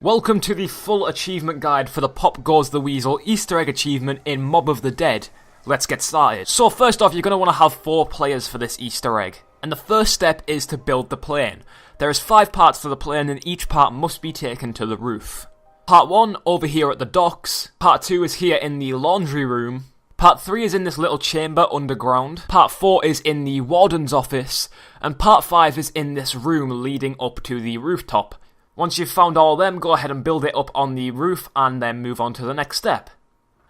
Welcome to the full achievement guide for the Pop Goes the Weasel Easter egg achievement in Mob of the Dead. Let's get started. So first off, you're going to want to have 4 players for this Easter egg. And the first step is to build the plane. There is 5 parts to the plane and each part must be taken to the roof. Part 1 over here at the docks. Part 2 is here in the laundry room. Part 3 is in this little chamber underground. Part 4 is in the warden's office. And Part 5 is in this room leading up to the rooftop. Once you've found all of them, go ahead and build it up on the roof and then move on to the next step.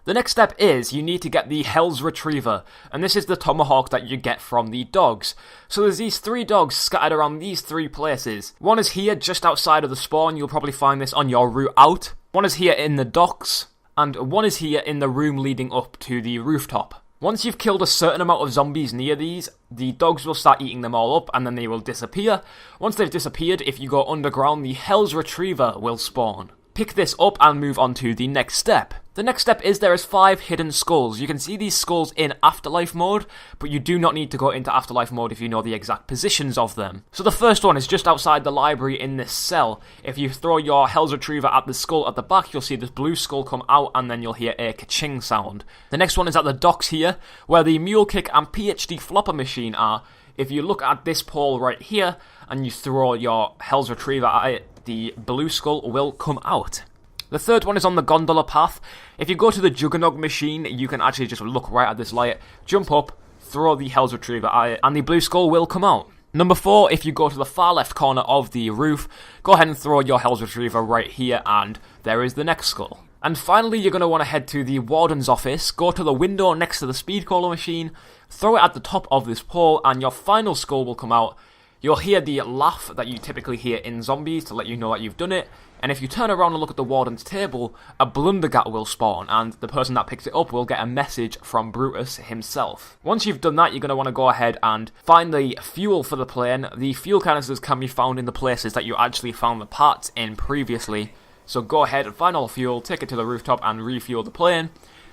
The next step is you need to get the Hell's Retriever, and this is the tomahawk that you get from the dogs. So there's these 3 dogs scattered around these 3 places. One is here just outside of the spawn, you'll probably find this on your route out. One is here in the docks, and one is here in the room leading up to the rooftop. Once you've killed a certain amount of zombies near these, the dogs will start eating them all up and then they will disappear. Once they've disappeared, if you go underground, the Hell's Retriever will spawn. Pick this up and move on to the next step. The next step is there is 5 hidden skulls. You can see these skulls in Afterlife mode, but you do not need to go into Afterlife mode if you know the exact positions of them. So the first one is just outside the library in this cell. If you throw your Hell's Retriever at the skull at the back, you'll see this blue skull come out and then you'll hear a ka-ching sound. The next one is at the docks here, where the Mule Kick and PhD Flopper machine are. If you look at this pole right here, and you throw your Hell's Retriever at it, the blue skull will come out. The third one is on the gondola path. If you go to the Juggernog machine, you can actually just look right at this light, jump up, throw the Hell's Retriever at it, and the blue skull will come out. Number 4, if you go to the far left corner of the roof, go ahead and throw your Hell's Retriever right here, and there is the next skull. And finally, you're going to want to head to the warden's office, go to the window next to the speed caller machine, throw it at the top of this pole, and your final skull will come out. You'll hear the laugh that you typically hear in zombies to let you know that you've done it, and if you turn around and look at the warden's table, a blundergat will spawn, and the person that picks it up will get a message from Brutus himself. Once you've done that, you're going to want to go ahead and find the fuel for the plane. The fuel canisters can be found in the places that you actually found the parts in previously. So go ahead and find all the fuel, take it to the rooftop and refuel the plane.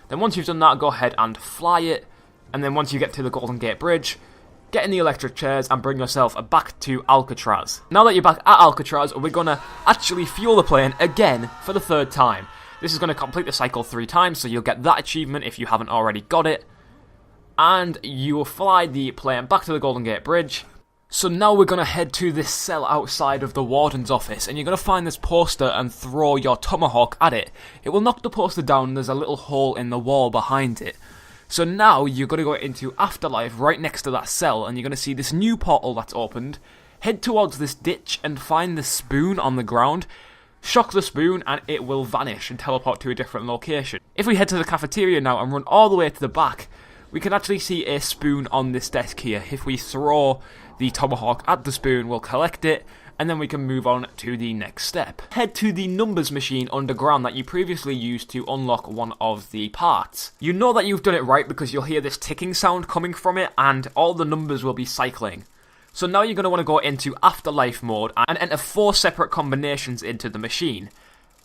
Then once you've done that, go ahead and fly it, and then once you get to the Golden Gate Bridge, get in the electric chairs and bring yourself back to Alcatraz. Now that you're back at Alcatraz, we're going to actually fuel the plane again for the 3rd time. This is going to complete the cycle 3 times, so you'll get that achievement if you haven't already got it. And you will fly the plane back to the Golden Gate Bridge. So now we're going to head to this cell outside of the warden's office, and you're going to find this poster and throw your tomahawk at it. It will knock the poster down, and there's a little hole in the wall behind it. So now you're going to go into Afterlife right next to that cell, and you're going to see this new portal that's opened. Head towards this ditch and find the spoon on the ground. Shock the spoon and it will vanish and teleport to a different location. If we head to the cafeteria now and run all the way to the back, we can actually see a spoon on this desk here. If we throw the tomahawk at the spoon, we'll collect it, and then we can move on to the next step. Head to the numbers machine underground that you previously used to unlock one of the parts. You know that you've done it right because you'll hear this ticking sound coming from it, and all the numbers will be cycling. So now you're going to want to go into Afterlife mode and enter 4 separate combinations into the machine.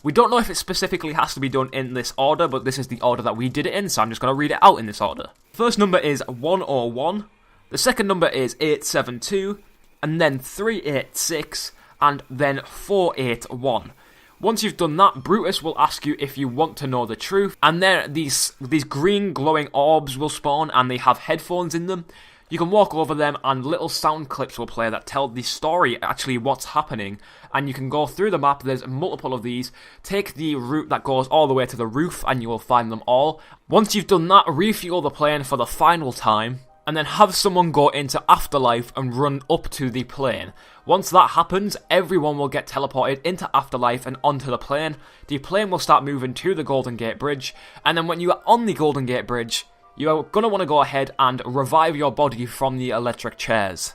We don't know if it specifically has to be done in this order, but this is the order that we did it in, so I'm just going to read it out in this order. First number is 101, the second number is 872, and then 386, and then 481. Once you've done that, Brutus will ask you if you want to know the truth, and then these green glowing orbs will spawn, and they have headphones in them. You can walk over them, and little sound clips will play that tell the story, actually what's happening, and you can go through the map. There's multiple of these. Take the route that goes all the way to the roof, and you will find them all. Once you've done that, refuel the plane for the final time, and then have someone go into Afterlife and run up to the plane. Once that happens, everyone will get teleported into Afterlife and onto the plane. The plane will start moving to the Golden Gate Bridge, and then when you are on the Golden Gate Bridge, you are going to want to go ahead and revive your body from the electric chairs.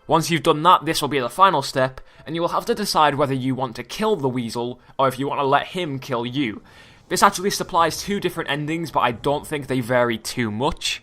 Once you've done that, this will be the final step, and you will have to decide whether you want to kill the Weasel, or if you want to let him kill you. This actually supplies 2 different endings, but I don't think they vary too much.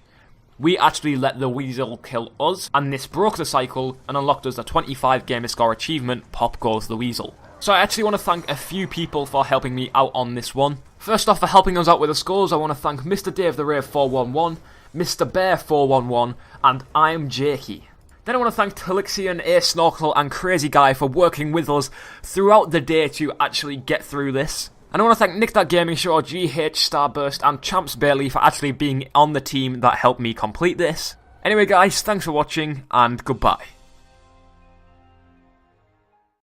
We actually let the Weasel kill us, and this broke the cycle and unlocked us the 25 gamer score achievement, Pop Goes the Weasel. So I actually want to thank a few people for helping me out on this one. First off, for helping us out with the scores, I want to thank Mr. Dave the Rave 411, Mr. Bear 411, and I'm Jakey. Then I want to thank Telixian, A Snorkel and Crazy Guy for working with us throughout the day to actually get through this. And I want to thank Nick That Gaming Show, GH, Starburst and Champs Bailey for actually being on the team that helped me complete this. Anyway guys, thanks for watching and goodbye.